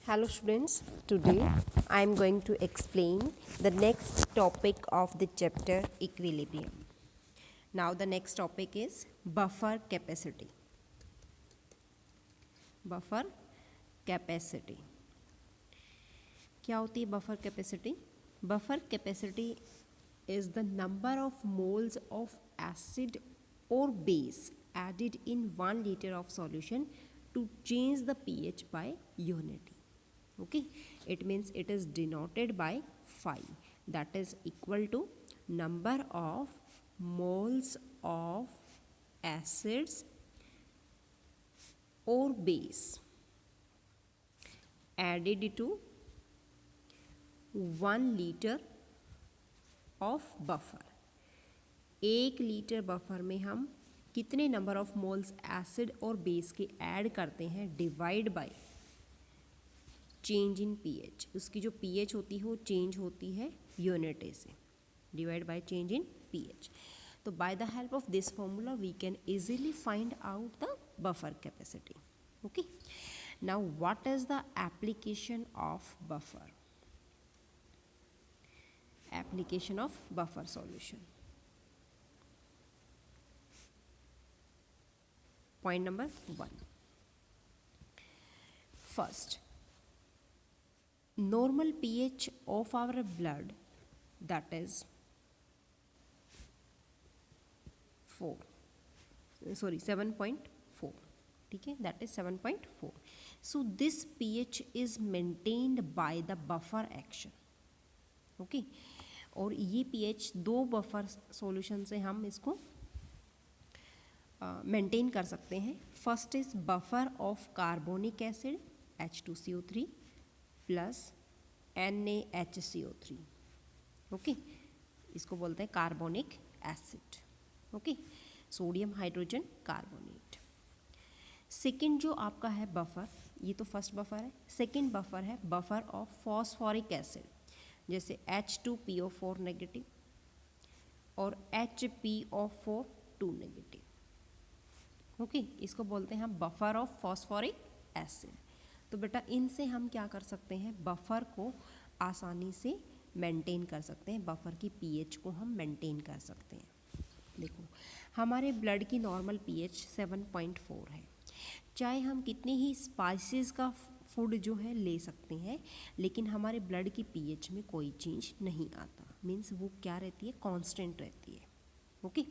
Hello students, today I am going to explain the next topic of the chapter equilibrium. Now the next topic is buffer capacity. Buffer capacity. क्या होती है buffer capacity? Buffer capacity is the number of moles of acid or base added in 1 liter of solution to change the pH by unity. Okay, it means it is denoted by phi, that is equal to number of moles of acids or base added to 1 liter of buffer. 1 litre buffer में हम कितने number of moles acid और base के add करते हैं divide by change in pH. उसकी जो pH होती है वो चेंज होती है यूनिट ए से, divide by change in pH. तो by the help of this formula we can easily find out the buffer capacity. Okay, now what is the application of buffer? Application of buffer solution. Point number 1. First, normal pH of our blood, that is 7.4. ठीक है, that is 7.4. So this pH is maintained by the buffer action. Okay, और ये pH दो buffer solution से हम इसको maintain कर सकते हैं. First is buffer of carbonic acid H2CO3 plus NaHCO3. Okay, इसको बोलते हैं carbonic acid. Okay, sodium hydrogen carbonate. Second जो आपका है बफर, ये तो फर्स्ट बफर है. सेकेंड बफर है बफर ऑफ फॉस्फोरिक एसिड, जैसे H2PO4 नेगेटिव और HPO4 2 नेगेटिव. ओके, इसको बोलते हैं हम बफर ऑफ फॉस्फोरिक एसिड. तो बेटा इनसे हम क्या कर सकते हैं, बफर को आसानी से मेंटेन कर सकते हैं, बफर की पीएच को हम मेंटेन कर सकते हैं. देखो, हमारे ब्लड की नॉर्मल पीएच 7.4 है. चाहे हम कितनी ही स्पाइसेस का फूड जो है ले सकते हैं, लेकिन हमारे ब्लड की पीएच में कोई चेंज नहीं आता. मीन्स वो क्या रहती है, कांस्टेंट रहती है. Okay,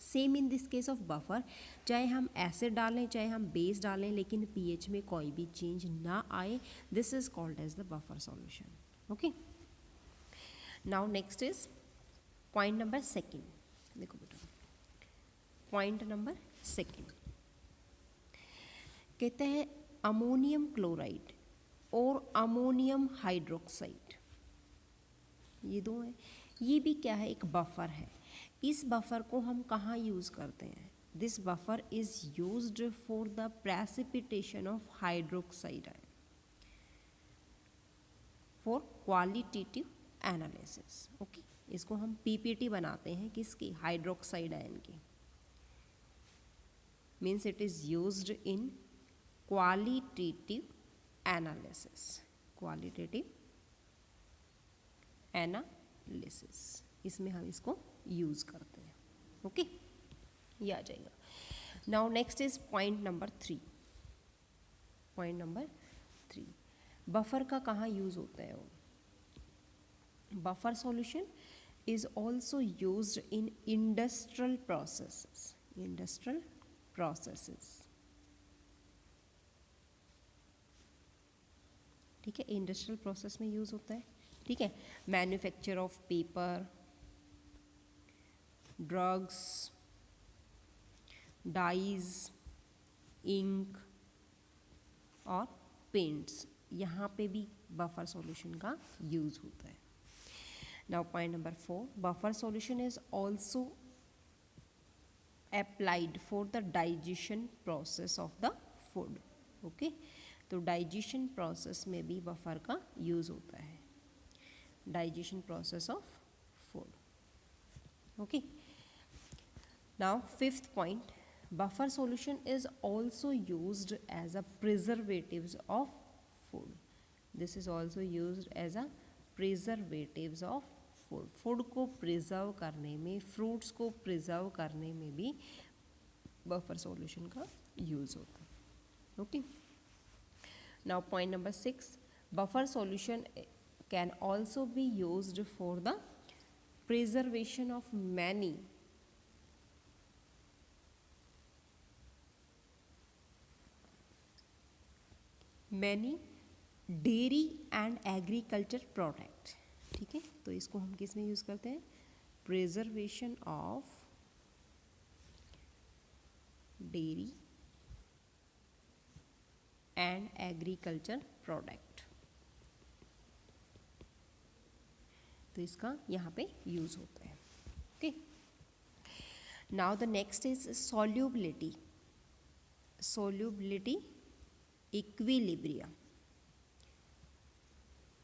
same in this case of buffer, चाहे हम एसिड डालें चाहे हम बेस डालें, लेकिन पीएच में कोई भी चेंज ना आए, this is called as the buffer solution. Okay, now next is point number second. देखो बेटा, पॉइंट नंबर सेकेंड कहते हैं अमोनियम क्लोराइड और अमोनियम हाइड्रोक्साइड, ये दो हैं. ये भी क्या है, एक बफर है. इस बफर को हम कहाँ यूज़ करते हैं? This buffer is used for the precipitation of hydroxide ion for qualitative analysis. Okay, इसको हम पीपीटी बनाते हैं किसकी, हाइड्रोक्साइड आयन की. Means it is used in qualitative analysis. Qualitative analysis, इसमें हम इसको यूज़ करते हैं. ओके, ये आ जाएगा. Now next is point number 3. Point number 3, buffer का कहाँ यूज़ होता है? वो buffer solution is also used in industrial processes. Industrial processes, ठीक है, इंडस्ट्रियल प्रोसेस में यूज़ होता है. ठीक है, manufacture of paper, drugs, dyes, ink और पेंट्स, यहाँ पे भी बफर सॉल्यूशन का यूज़ होता है. Now point number 4, buffer solution is also applied for the digestion process of the food. Okay, तो डाइजेशन प्रोसेस में भी बफर का यूज़ होता है, digestion process of food. Okay, now fifth point, buffer solution is also used as a preservatives of food. This is also used as a preservatives of food. Food को preserve करने में, fruits को preserve करने में भी buffer solution का use होता है. Okay. Now point number 6, buffer solution can also be used for the preservation of many dairy and agriculture product. ठीक है, तो इसको हम किस में यूज करते हैं? Preservation of dairy and agriculture product. तो इसका यहाँ पे यूज होता है. Okay. Now the next is solubility. Solubility equilibrium,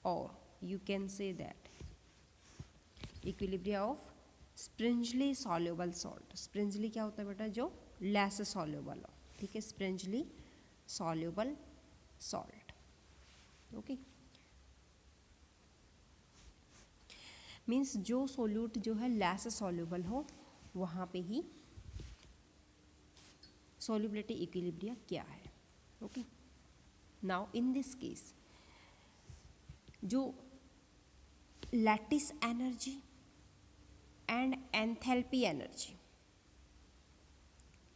or you can say that equilibrium of springily soluble salt. springily क्या होता है बेटा? जो less soluble हो. ठीक है, springily soluble salt. Okay. Means जो सोल्यूट जो है less soluble हो, वहाँ पे ही solubility equilibrium क्या है. Okay. Now in this case जो lattice energy and enthalpy energy,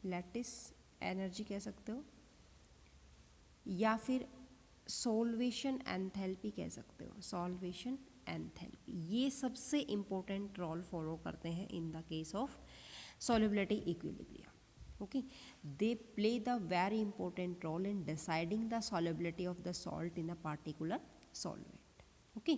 lattice energy कह सकते हो या फिर सॉल्वेशन एंथैल्पी कह सकते हो. सॉल्वेशन एंथैल्पी ये सबसे इम्पोर्टेंट रोल फॉलो करते हैं in the case of solubility equilibrium. Okay, they play the very important role in deciding the solubility of the salt in a particular solvent. Okay,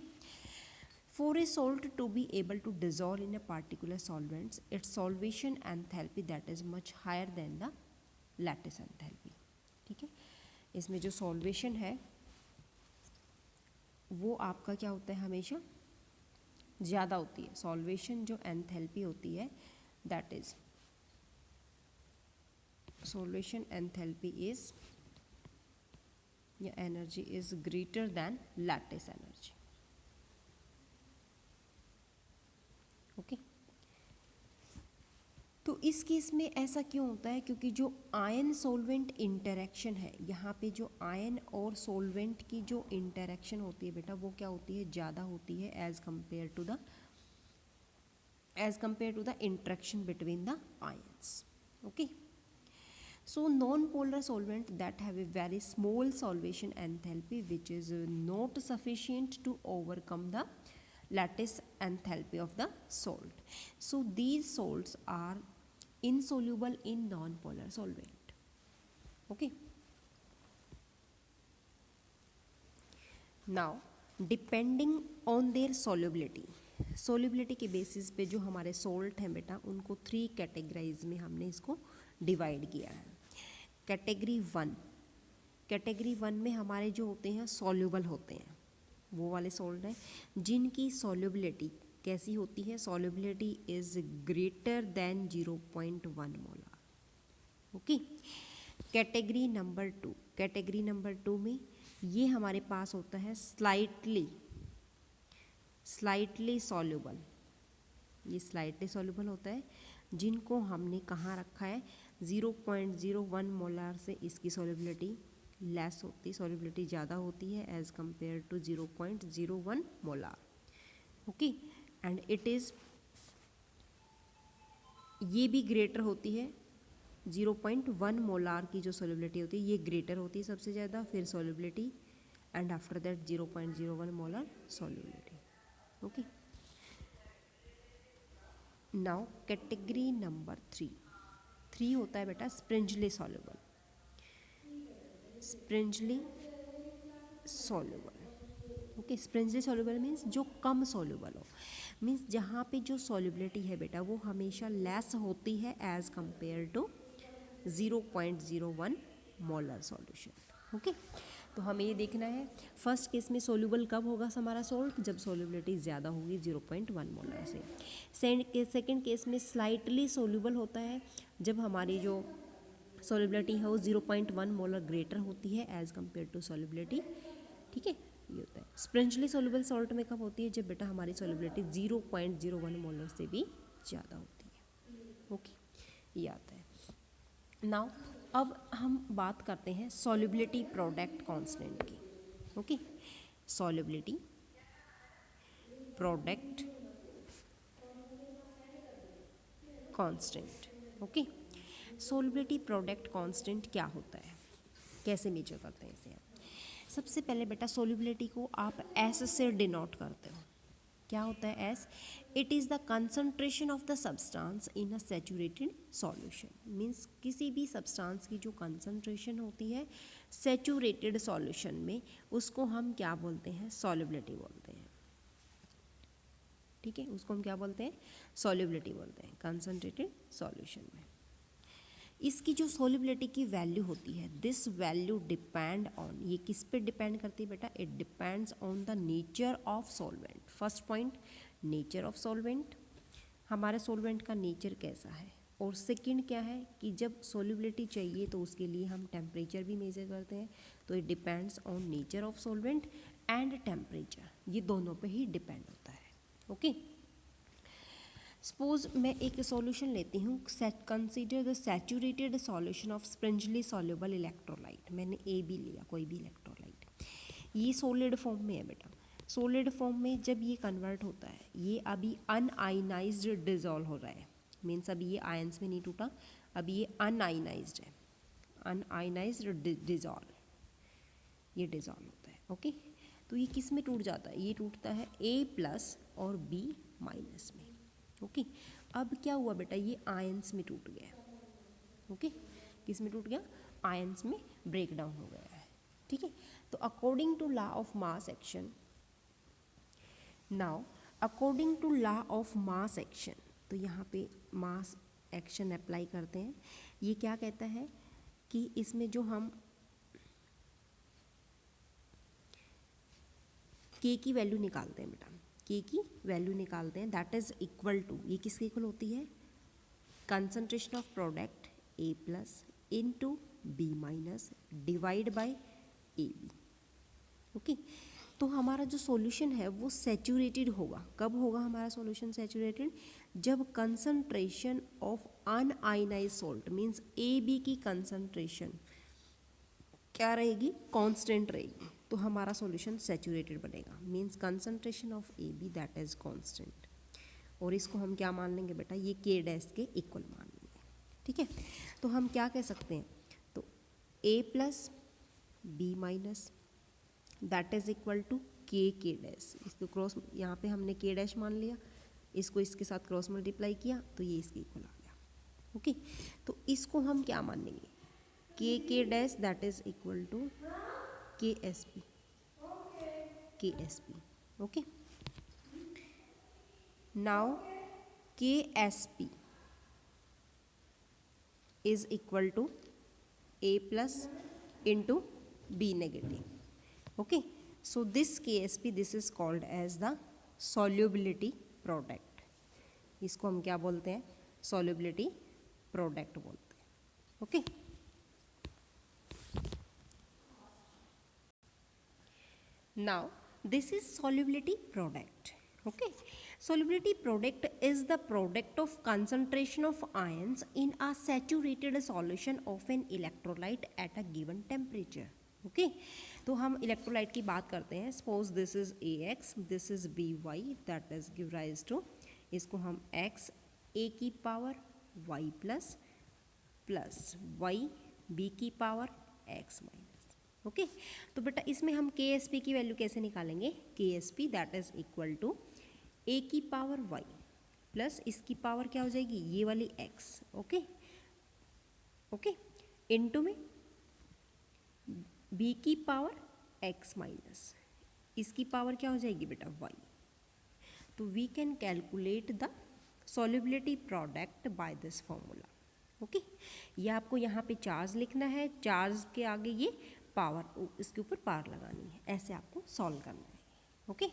for a salt to be able to dissolve in a particular solvent, its solvation enthalpy that is much higher than the lattice enthalpy. ठीक है, इसमें जो solvation है वो आपका क्या होता है? हमेशा ज़्यादा होती है. सॉल्वेशन जो एंथैल्पी होती है that is solution enthalpy is या energy is greater than lattice energy. Okay. तो इस केस में ऐसा क्यों होता है? क्योंकि जो आयन सोलवेंट इंटरेक्शन है, यहाँ पे जो आयन और सोलवेंट की जो इंटरेक्शन होती है बेटा, वो क्या होती है? ज़्यादा होती है as compare to the interaction between the ions. Okay. So non-polar solvent that have a very small solvation enthalpy which is not sufficient to overcome the lattice enthalpy of the salt. So these salts are insoluble in non-polar solvent. Okay. Now depending on their solubility के basis पे जो हमारे salt हैं बेटा, उनको 3 categorise में हमने इसको डिवाइड किया है. कैटेगरी वन में हमारे जो होते हैं सॉल्युबल होते हैं, वो वाले सॉल्ट हैं जिनकी सॉल्युबिलिटी कैसी होती है? Solubility is greater then 0.1 molar. Okay. Category number two में ये हमारे पास होता है स्लाइटली सॉल्युबल. ये स्लाइटली सॉल्युबल होता है, जिनको हमने कहाँ रखा है? 0.01 मोलार से इसकी सॉल्युबिलिटी लेस होती, सॉल्युबिलिटी ज़्यादा होती है as compare to 0.01 molar. Okay. And it is, ये भी ग्रेटर होती है 0.1 मोलार की जो सॉल्युबिलिटी होती है, ये ग्रेटर होती है सबसे ज़्यादा, फिर solubility and after that 0.01 molar solubility. Okay. Now category number 3 होता है बेटा स्प्रिंजली सॉल्युबल. ओके. स्प्रिंजली सॉल्युबल मीन्स जो कम सॉल्युबल हो, मीन्स जहाँ पे जो सॉल्युबिलिटी है बेटा वो हमेशा लेस होती है as compare to 0.01 molar solution. Okay. तो हमें ये देखना है फर्स्ट केस में सोल्यूबल कब होगा हमारा सॉल्ट? जब सोल्युबिलिटी ज़्यादा होगी 0.1 मोलर से. सेकेंड केस में स्लाइटली सोल्यूबल होता है जब हमारी जो सोल्युबिलिटी है वो 0.1 मोलर ग्रेटर होती है एज कंपेयर टू सोल्युबिलिटी ठीक है, ये होता है। स्प्रिंजली सोल्यूबल सॉल्ट में कब होती है, जब बेटा हमारी सोल्युबिलिटी 0.01 मोलर से भी ज़्यादा होती है। ओके, ये आता है। नाउ अब हम बात करते हैं सॉल्युबिलिटी प्रोडक्ट कांस्टेंट की। Okay, solubility product constant. Okay, solubility product constant क्या होता है, कैसे मेजर करते हैं इसे? सबसे पहले बेटा सॉल्युबिलिटी को आप एस से डिनोट करते हो। क्या होता है S? It is the concentration of the substance in a saturated solution. Means किसी भी सब्सटेंस की जो कंसंट्रेशन होती है सैचुरेटेड सॉल्यूशन में, उसको हम क्या बोलते हैं? सॉल्युबिलिटी बोलते हैं। ठीक है, उसको हम क्या बोलते हैं? सॉल्युबिलिटी बोलते हैं, कंसंट्रेटेड सॉल्यूशन में। इसकी जो सॉल्युबिलिटी की वैल्यू होती है, दिस वैल्यू डिपेंड ऑन, ये किस पे डिपेंड करती है बेटा? It depends on the nature of solvent. First point, nature of solvent, हमारे सॉल्वेंट का नेचर कैसा है। और सेकंड क्या है कि जब सॉल्युबिलिटी चाहिए तो उसके लिए हम टेम्परेचर भी मेजर करते हैं, तो it depends on nature of solvent and temperature, ये दोनों पे ही डिपेंड होता है। ओके, सपोज मैं एक सॉल्यूशन लेती हूँ, consider the saturated solution of sparingly soluble electrolyte. मैंने ए बी लिया, कोई भी इलेक्ट्रोलाइट, ये सॉलिड फॉर्म में है बेटा। सॉलिड फॉर्म में जब ये कन्वर्ट होता है, ये अभी अनआयनाइज्ड डिजॉल्व हो रहा है। मीन्स अभी ये आयंस में नहीं टूटा, अभी ये अनआयनाइज्ड है, अनआयनाइज्ड डिजॉल्व, ये डिजॉल्व होता है। ओके, तो ये किस में टूट जाता है? ये टूटता है A+ और B- में। ओके, अब क्या हुआ बेटा? ये आयंस में टूट गया। ओके, किस में टूट गया? आयंस में ब्रेक डाउन हो गया है। ठीक है, तो according to law of mass action, now according to law of mass action, तो यहाँ पे मास एक्शन अप्लाई करते हैं। ये क्या कहता है कि इसमें जो हम K की वैल्यू निकालते हैं बेटा, K की वैल्यू निकालते हैं, दैट इज इक्वल टू, ये किसके इक्वल होती है? Concentration of product A+ into B- divide by AB। Okay, तो हमारा जो सॉल्यूशन है वो सैचुरेटेड होगा। कब होगा हमारा सॉल्यूशन सैचुरेटेड? जब concentration of un-ionised salt means AB की कंसंट्रेशन क्या रहेगी? कांस्टेंट रहेगी, तो हमारा सॉल्यूशन सैचुरेटेड बनेगा। Means concentration of AB that is constant, और इसको हम क्या मान लेंगे बेटा? ये K' के इक्वल मान लेंगे। ठीक है, तो हम क्या कह सकते हैं? तो A+ B- that is equal to K'। इसको क्रॉस, यहाँ पे हमने K' मान लिया, इसको इसके साथ क्रॉस मल्टीप्लाई किया तो ये इसके इक्वल आ गया। ओके, तो इसको हम क्या मान लेंगे? K' that is equal to KSP। Okay, now KSP is equal to A+ into B-. Okay, so this KSP, this is called as the solubility product. इसको हम क्या बोलते हैं? solubility product बोलते हैं। Okay, now this is solubility product. Okay, solubility product is the product of concentration of ions in a saturated solution of an electrolyte at a given temperature. Okay, तो हम electrolyte की बात करते हैं। Suppose this is AX, this is BY, that is give rise to, इसको हम X A की power Y plus Y B की पावर X माइनस। ओके, तो बेटा इसमें हम KSP की वैल्यू कैसे निकालेंगे? KSP that is equal to A की पावर Y प्लस इसकी पावर क्या हो जाएगी? ये वाली X। ओके, इनटू में B की पावर X माइनस इसकी पावर क्या हो जाएगी बेटा? Y। तो we can calculate the solubility product by this formula. Okay, ये आपको यहाँ पे चार्ज लिखना है, चार्ज के आगे ये पावर, इसके ऊपर पावर लगानी है, ऐसे आपको सॉल्व करना है। ओके,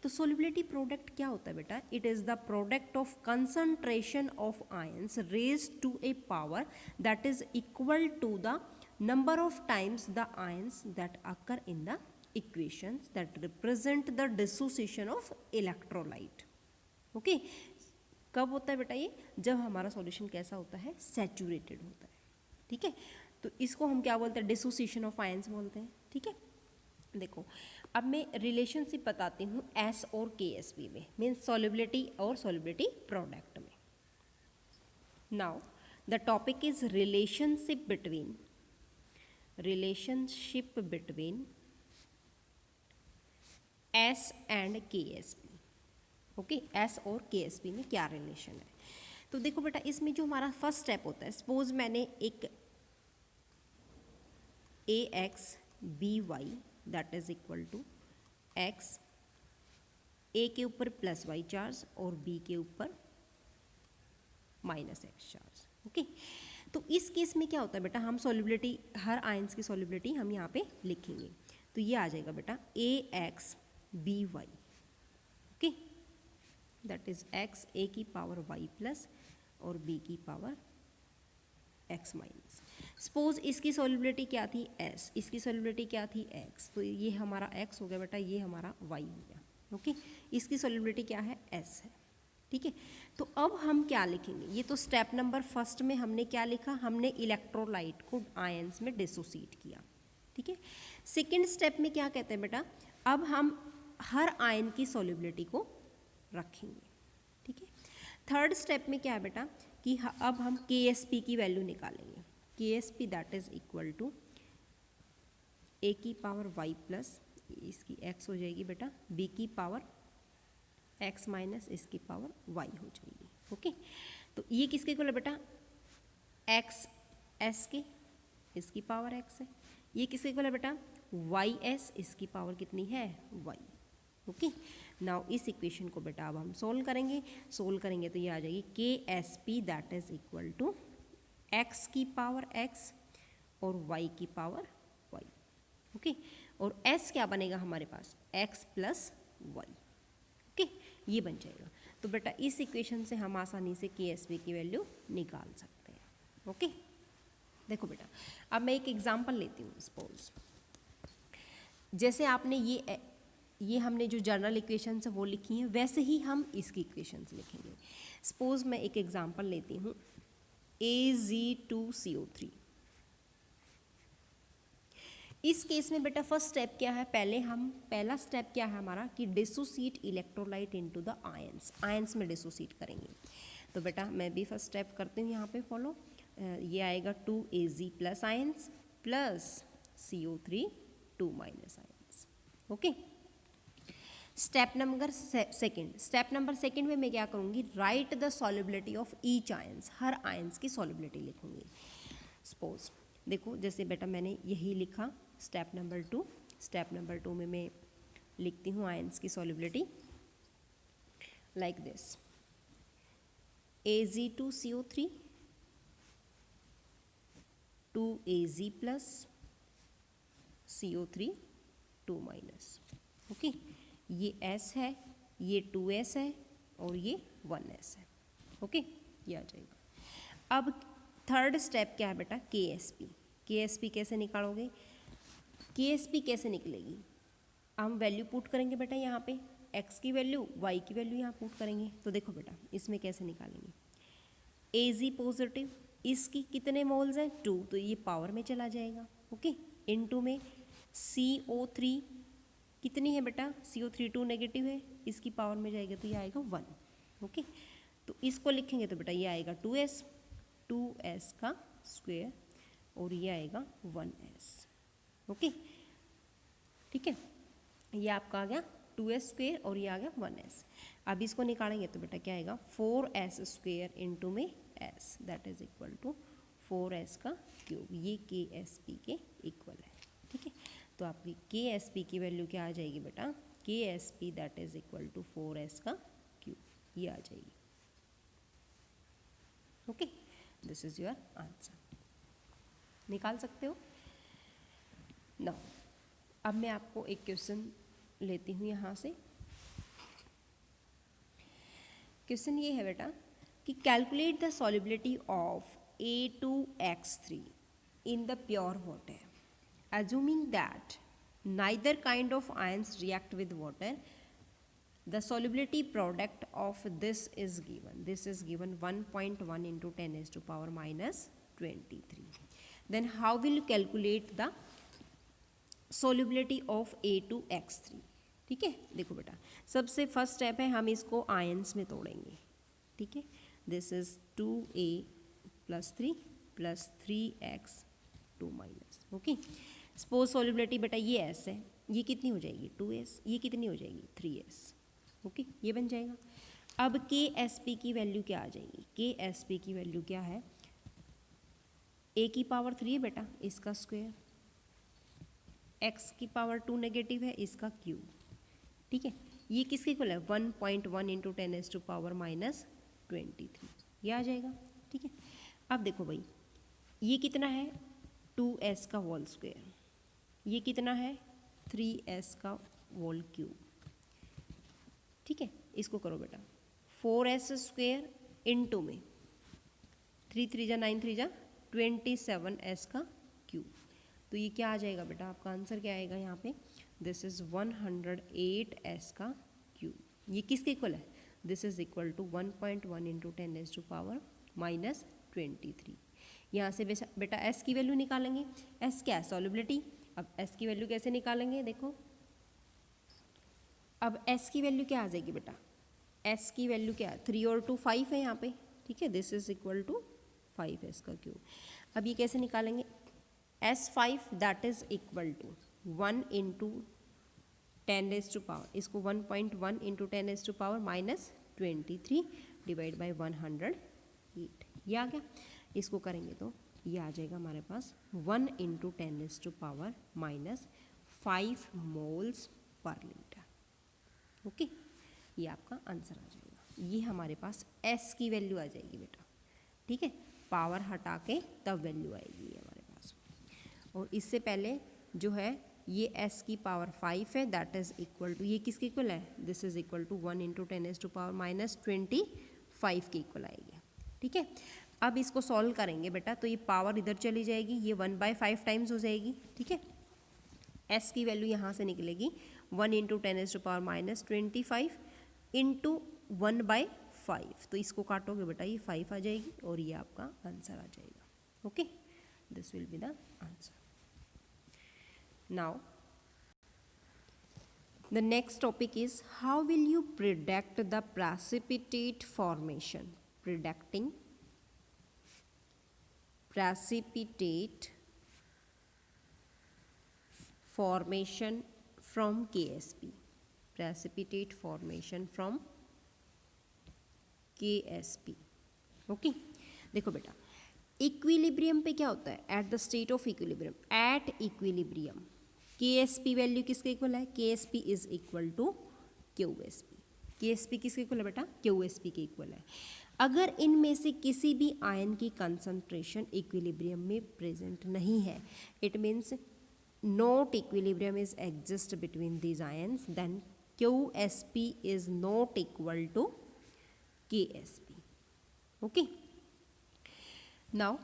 तो सोल्युबिलिटी प्रोडक्ट क्या होता है बेटा? It is the product of concentration of ions raised to a power that is equal to the number of times the ions that occur in the equations that represent the dissociation of electrolyte. Okay कब होता है बेटा ये? जब हमारा solution कैसा होता है? सैचुरेटेड होता है. ठीक है, तो इसको हम क्या बोलते हैं? डिसोसिएशन ऑफ आयंस बोलते हैं. ठीक है, देखो अब मैं रिलेशनशिप बताती हूँ एस और के एस बी में, मीन्स सॉल्युबिलिटी और सॉल्युबिलिटी प्रोडक्ट में. Now the topic is relationship between S and के एस बी. ओके, एस और के एस बी में क्या रिलेशन है? तो देखो बेटा, इसमें जो हमारा फर्स्ट स्टेप होता है, सपोज मैंने एक A X B Y that is equal to X, A के ऊपर प्लस वाई चार्ज और बी के ऊपर माइनस एक्स चार्ज. ओके, तो इस केस में क्या होता है बेटा? हम सॉल्युबिलिटी, हर आयंस की सॉल्युबिलिटी हम यहाँ पे लिखेंगे. तो ये आ जाएगा बेटा A X B Y. Okay, that is X A की पावर वाई प्लस और बी की पावर एक्स माइनस. सपोज इसकी सॉल्युबिलिटी क्या थी? एस. इसकी सॉल्युबिलिटी क्या थी? एक्स. तो ये हमारा एक्स हो गया बेटा, ये हमारा वाई हो गया. ओके, इसकी सॉल्युबिलिटी क्या है? एस है. ठीक है, तो अब हम क्या लिखेंगे? ये तो स्टेप नंबर फर्स्ट में हमने क्या लिखा? हमने इलेक्ट्रोलाइट को आयंस में डिसोसिएट किया. ठीक है, सेकेंड स्टेप में क्या कहते हैं बेटा? अब हम हर आयन की सॉल्युबिलिटी को रखेंगे. ठीक है, थर्ड स्टेप में क्या है बेटा कि अब हम के एस पी की वैल्यू निकालेंगे. K S P that is equal to A की पावर वाई प्लस, इसकी एक्स हो जाएगी बेटा, बी की पावर एक्स माइनस इसकी पावर वाई हो जाएगी. ओके, तो ये किसके इक्वल है बेटा? एक्स एस के, इसकी पावर एक्स है. ये किसके इक्वल है बेटा? वाई एस, इसकी पावर कितनी है? वाई. ओके, नाउ इस इक्वेशन को बेटा अब हम सोल्व करेंगे. सोल्व करेंगे तो ये आ जाएगी K S P that is equal to X की पावर एक्स और वाई की पावर वाई. ओके, और एस क्या बनेगा हमारे पास? X plus Y. ओके, ये बन जाएगा. तो बेटा इस इक्वेशन से हम आसानी से के एस पी की वैल्यू निकाल सकते हैं. ओके, देखो बेटा अब मैं एक एग्जांपल लेती हूँ. सपोज जैसे आपने ये हमने जो जनरल इक्वेशंस है वो लिखी हैं, वैसे ही हम इसकी इक्वेशंस लिखेंगे. सपोज मैं एक एग्जांपल लेती हूँ AZ2CO3. इस केस में बेटा फर्स्ट स्टेप क्या है? पहला स्टेप क्या है हमारा कि dissociate electrolyte into the ions. Ions में डिसोसिएट करेंगे. तो बेटा मैं भी फर्स्ट स्टेप करती हूँ यहाँ पे फॉलो. ये आएगा 2Az plus ions plus CO3 2 minus ions. Okay, step number second में मैं क्या करूँगी? Right the solubility of each ions. Her ions की सॉल्युबिलिटी लिखूँगी. सपोज देखो जैसे बेटा मैंने यही लिखा स्टेप नंबर 2. स्टेप नंबर 2 में मैं लिखती हूँ आयंस की solubility like this. Ag2CO3 2Az plus CO3 2 minus. Okay, ये S है, ये 2S है और ये 1S है. ओके, ये आ जाएगा. अब थर्ड स्टेप क्या है बेटा? KSP. KSP कैसे निकालोगे? KSP कैसे निकलेगी? हम वैल्यू पुट करेंगे बेटा यहाँ पे, X की वैल्यू Y की वैल्यू यहाँ पुट करेंगे. तो देखो बेटा इसमें कैसे निकालेंगे? Ag पॉजिटिव, इसकी कितने मोल्स हैं? 2, तो ये पावर में चला जाएगा. ओके, इनटू में CO3 कितनी है बेटा? CO3 2 नेगेटिव है, इसकी पावर में जाएगा तो ये आएगा 1. ओके, तो इसको लिखेंगे तो बेटा ये आएगा 2s का स्क्वायर और ये आएगा 1s. ओके, ठीक है, ये आपका आ गया 2s स्क्वायर और ये आ गया 1s. अब इसको निकालेंगे तो बेटा क्या आएगा? 4s स्क्वायर इंटू में s that is equal to 4s का क्यूब. ये KSP के इक्वल है. ठीक है, तो आपकी KSP की वैल्यू क्या आ जाएगी बेटा? KSP that is equal to 4s का क्यूब. ये आ जाएगी. Okay, this is your answer. निकाल सकते हो ना. अब मैं आपको एक क्वेश्चन लेती हूँ यहाँ से. क्वेश्चन ये है बेटा कि calculate the solubility of A2X3 in the pure water. Assuming that neither kind of ions react with water, the solubility product of this is given. This is given 1.1 into 10 raised to power minus 23. Then how will you calculate the solubility of A2X3? ठीक है, देखो बेटा, सबसे first step है हम इसको ions में तोड़ेंगे. ठीक है, this is 2A + 3 + 3X 2 minus. Okay, suppose solubility बेटा ये S है, ये कितनी हो जाएगी 2S, ये कितनी हो जाएगी 3S. ओके, ये बन जाएगा. अब KSP की वैल्यू क्या आ जाएगी? KSP की वैल्यू क्या है? A की पावर 3 है बेटा, इसका स्क्वायर, X की पावर 2 नेगेटिव है, इसका क्यूब. ठीक है, ये किसके इक्वल है? 1.1 into 10 raised to power minus 23. ये आ जाएगा. ठीक है, अब देखो भाई, ये कितना है? 2S का होल स्क्वायर, ये कितना है? 3S का होल क्यूब. ठीक है, इसको करो बेटा, 4S स्क्वायर इंटू में 3 3 जा 9 3 जा 27S का क्यूब. तो ये क्या आ जाएगा बेटा? आपका आंसर क्या आएगा यहाँ पे? दिस इज 108S का क्यूब. ये किसके इक्वल है? This is equal to 1.1 into 10 raised to power minus 23. यहाँ से बेटा S की वैल्यू निकालेंगे. S क्या है? सॉल्युबिलिटी. अब S की वैल्यू कैसे निकालेंगे? देखो, अब S की वैल्यू क्या आ जाएगी बेटा? S की वैल्यू क्या है? 3 और 2 5 है यहाँ पे. ठीक है, this is equal to 5S का क्यूब. अब ये कैसे निकालेंगे? S5 that is equal to 1 into 10 raised to power, इसको 1.1 into 10 raised to power minus 23 divide by 108. ये आ गया. इसको करेंगे तो ये आ जाएगा हमारे पास 1 into 10 raised to power minus 5 moles per liter. Okay, ये आपका आंसर आ जाएगा. ये हमारे पास S की वैल्यू आ जाएगी बेटा. ठीक है, पावर हटा के तब वैल्यू आएगी ये हमारे पास. और इससे पहले जो है ये S की पावर 5 है, दैट इज इक्वल टू, ये किसके इक्वल है? This is equal to 1 into 10 raised to power minus 25 के इक्वल आएगी. ठीक है, अब इसको सॉल्व करेंगे बेटा, तो ये पावर इधर चली जाएगी, ये 1/5 टाइम्स हो जाएगी. ठीक है, S की वैल्यू यहाँ से निकलेगी 1 into 10 raised to power minus 25 into 1/5. तो इसको काटोगे बेटा, ये 5 आ जाएगी और ये आपका आंसर आ जाएगा. Okay, this will be the answer. Now, the next topic is how will you predict the precipitate formation? Predicting precipitate formation from KSP. Precipitate formation from KSP. ओके, देखो बेटा, इक्विलिब्रियम पे क्या होता है? At the state of equilibrium, at equilibrium KSP value किसके equal है? KSP is equal to QSP. KSP किसके इक्वल है बेटा? QSP के इक्वल है. अगर इनमें से किसी भी आयन की कंसंट्रेशन इक्विलिब्रियम में प्रेजेंट नहीं है, it means not equilibrium is exist between these ions, then QSP is not equal to KSP. Okay, now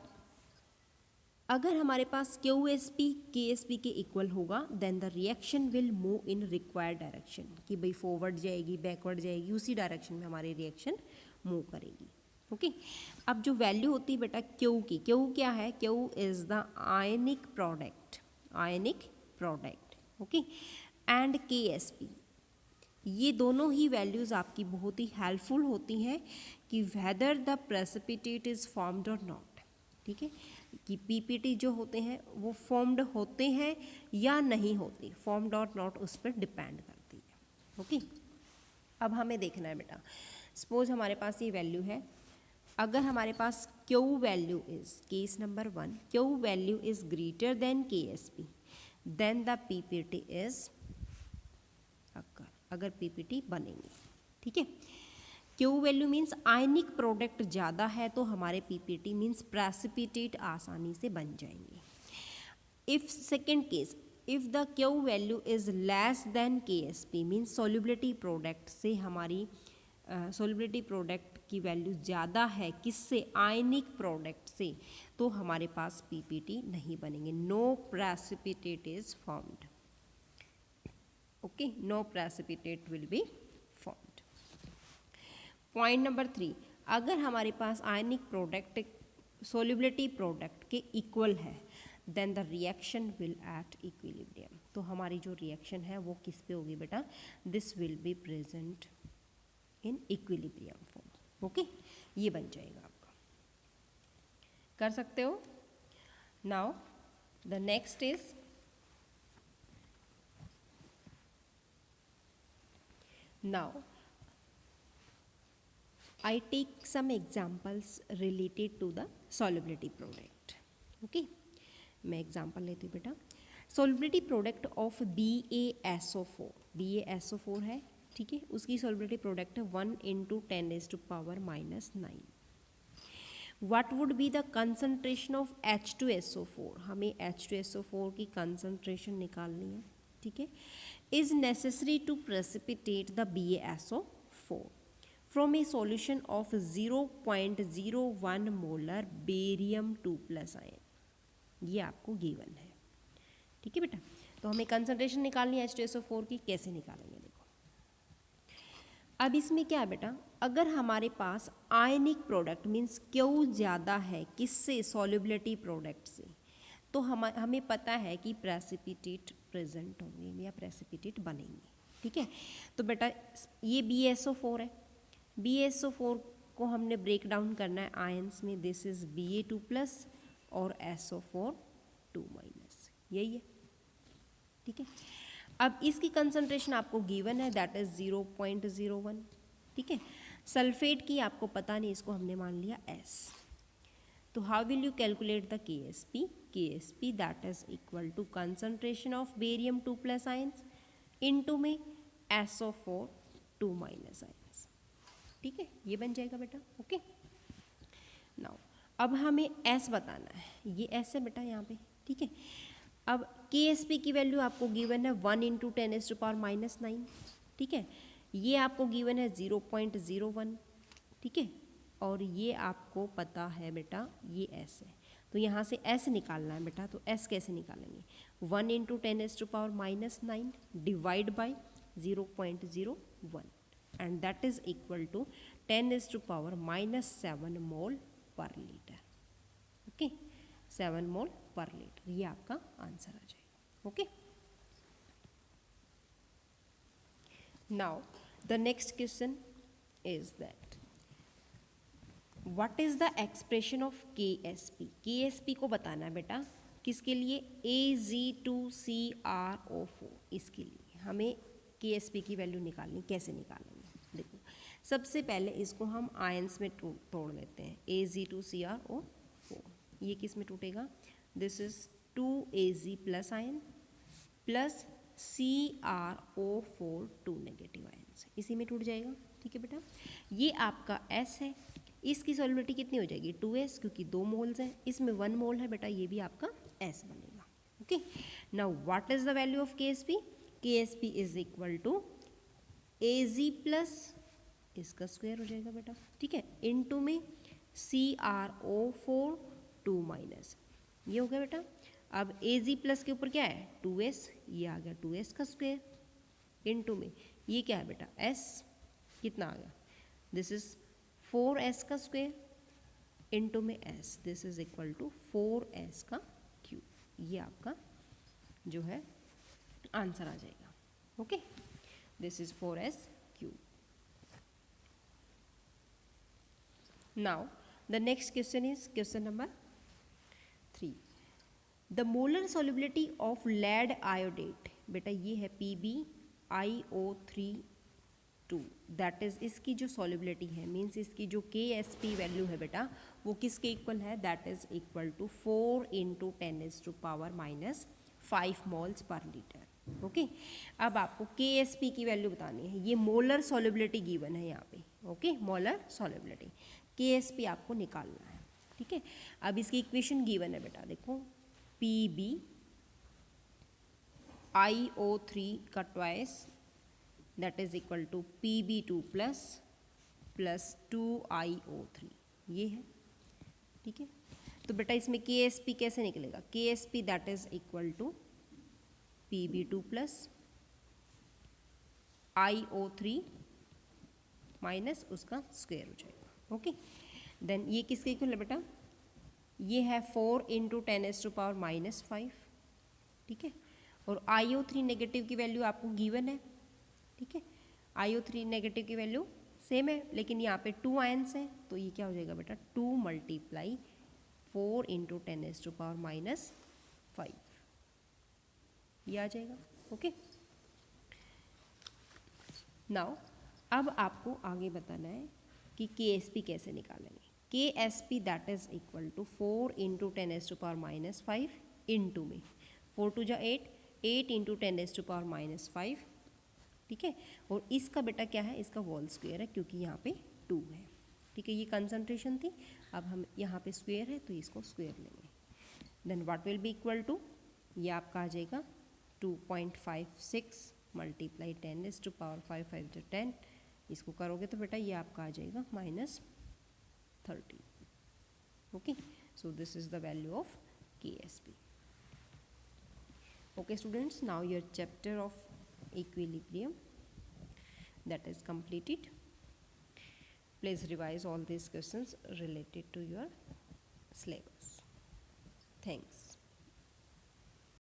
अगर हमारे पास QSP KSP के इक्वल होगा, then the reaction will move in required direction, कि भाई फॉरवर्ड जाएगी, बैकवर्ड जाएगी, उसी डायरेक्शन में हमारी रिएक्शन मूव करेगी. ओके, अब जो वैल्यू होती है बेटा Q की, Q क्या है? Q is the ionic product, ionic product. Okay, and KSP, ये दोनों ही वैल्यूज आपकी बहुत ही हेल्पफुल होती हैं कि whether the precipitate is formed और नॉट. ठीक है, कि PPT जो होते हैं वो फॉर्म्ड होते हैं या नहीं होते, फॉर्म्ड और नॉट उस पर डिपेंड करती है. ओके, अब हमें देखना है बेटा, सपोज हमारे पास ये वैल्यू है, अगर हमारे पास Q value is, case number 1, Q value is greater than KSP, then the PPT is occur, अगर PPT बनेंगे. ठीक है, Q value means ionic product ज़्यादा है तो हमारे PPT मीन्स प्रेसिपिटेट आसानी से बन जाएंगे. If second case, if the Q value is less than KSP means solubility product से हमारी सॉल्युबिलिटी प्रोडक्ट की वैल्यू ज़्यादा है, किससे? आयनिक प्रोडक्ट से, तो हमारे पास पीपीटी नहीं बनेंगे। No precipitate is formed. Okay, no precipitate will be formed. Point number 3, अगर हमारे पास आयनिक प्रोडक्ट सोल्युबिलिटी प्रोडक्ट के इक्वल है then the reaction will at equilibrium. तो हमारी जो रिएक्शन है वो किस पे होगी बेटा? This will be present in equilibrium form. Okay, ये बन जाएगा आपका, कर सकते हो। Now the next is now I take some examples related to the solubility product. Okay, मैं एग्जाम्पल लेती हूँ बेटा। Solubility product of BaSO4, BaSO4 है, ठीक है, उसकी सोलिबिलिटी प्रोडक्ट है 1 × 10⁻⁹। What would be the concentration of H2SO4? हमें H2SO4 की कंसंट्रेशन निकालनी है, ठीक है। Is necessary to precipitate the BaSO4 from a solution of 0.01 molar barium 2+ ion. ये आपको गिवन है, ठीक है बेटा। तो हमें कंसंट्रेशन निकालनी है H2SO4 की, कैसे निकालेंगे देखो। अब इसमें क्या है बेटा, अगर हमारे पास आयनिक प्रोडक्ट मीन्स क्यू ज़्यादा है किससे? सॉल्युबिलिटी प्रोडक्ट से, तो हमें पता है कि प्रेसिपिटेट प्रेजेंट होंगे या प्रेसिपिटेट बनेंगे, ठीक है। तो बेटा ये BaSO4 है, BaSO4 को हमने ब्रेक डाउन करना है आयंस में। दिस इज Ba2+ और SO4 2-, यही है, ठीक है। अब इसकी कंसंट्रेशन आपको गिवन है, दैट इज 0.01, ठीक है। सल्फेट की आपको पता नहीं, इसको हमने मान लिया S। तो how will you calculate the KSP? KSP that is equal to concentration of barium 2+ ions into में SO4 2- आयंस, ठीक है, ये बन जाएगा बेटा। ओके, नाउ अब हमें S बताना है, ये S है बेटा यहाँ पे, ठीक है। अब KSP की वैल्यू आपको गिवन है 1 × 10⁻⁹, ठीक है। ये आपको गिवन है 0.01, ठीक है, और ये आपको पता है बेटा ये S है। तो यहाँ से S निकालना है बेटा, तो S कैसे निकालेंगे? 1 × 10⁻⁹ divide by 0.01 and that is equal to 10⁻⁻7 mole per litre. Okay, 7 mole per litre, ये आपका आंसर आ जाएगा। Okay, now the next question is that what is the expression of KSP? KSP को बताना है बेटा, किसके लिए? Ag2CrO4, इसके लिए हमें KSP की वैल्यू निकालनी। कैसे निकालेंगे देखो, सबसे पहले इसको हम आयंस में तोड़ देते हैं। Ag2CrO4, ये किस में टूटेगा? This is 2Ag+ ion plus CrO4 2- ion, इसी में टूट जाएगा, ठीक है बेटा। ये आपका S है, इसकी सॉल्युबिलिटी कितनी हो जाएगी? 2S, क्योंकि 2 मोल्स हैं, इसमें 1 मोल है बेटा, ये भी आपका S बनेगा। Okay, now what is the value of KSP? KSP is equal to Ag+ इसका स्क्वायर हो जाएगा बेटा, ठीक है, इनटू में CrO4 2-, ये हो गया बेटा। अब Ag+ के ऊपर क्या है? 2S, ये आ गया 2S का स्क्वायर, इनटू में ये क्या है बेटा? S, कितना आ गया? दिस इज 4S का स्क्वायर इनटू में S, this is equal to 4S का क्यूब। ये आपका जो है आंसर आ जाएगा। Okay, this is 4S cube. Now the next question is question number 3। The molar solubility of lead iodate, बेटा ये है PbIO3 दैट इज इसकी जो सॉल्युबिलिटी है मीन्स इसकी जो KSP वैल्यू है बेटा वो किसके इक्वल है? That is equal to 4 × 10⁻⁵ moles per litre. Okay, अब आपको KSP की वैल्यू बतानी है। ये मोलर सॉल्युबिलिटी गिवन है यहाँ पे। ओके, मोलर सॉल्युबिलिटी KSP आपको निकालना है, ठीक है। अब इसकी इक्वेशन गिवन है बेटा, देखो PbIO3 का twice that is equal to Pb2+ + 2IO3, ये है, ठीक है। तो बेटा इसमें KSP कैसे निकलेगा, KSP that is equal to PB2 plus IO3 minus उसका स्क्वायर हो जाएगा। ओके, देन ये किसके इक्वल है बेटा, ये है 4 इंटू 10⁻⁻5, ठीक है। और IO3 नेगेटिव की वैल्यू आपको गिवन है, ठीक है। IO3 नेगेटिव की वैल्यू सेम है, लेकिन यहाँ पे 2 आयंस हैं, तो ये क्या हो जाएगा बेटा 2 × 4 इंटू 10⁻⁵ ये आ जाएगा। ओके, नाउ अब आपको आगे बताना है कि KSP कैसे निकालेंगे। KSP that is equal to 4 into 10⁻⁵ into में 4 2 जा 8, 8 इंटू 10⁻⁵, ठीक है। और इसका बेटा क्या है, इसका होल स्क्वायर है, क्योंकि यहाँ पे 2 है, ठीक है। ये कंसंट्रेशन थी, अब हम यहाँ पे स्क्वायर है तो इसको स्क्वायर लेंगे। Then what will be equal to, ये आपका आ जाएगा 2.56 × 10⁻5 5 × 10, इसको करोगे तो बेटा ये आपका आ जाएगा -30। Okay, so this is the value of KSP। Okay students, now your chapter of equilibrium that is completed. Please revise all these questions related to your syllabus. Thanks.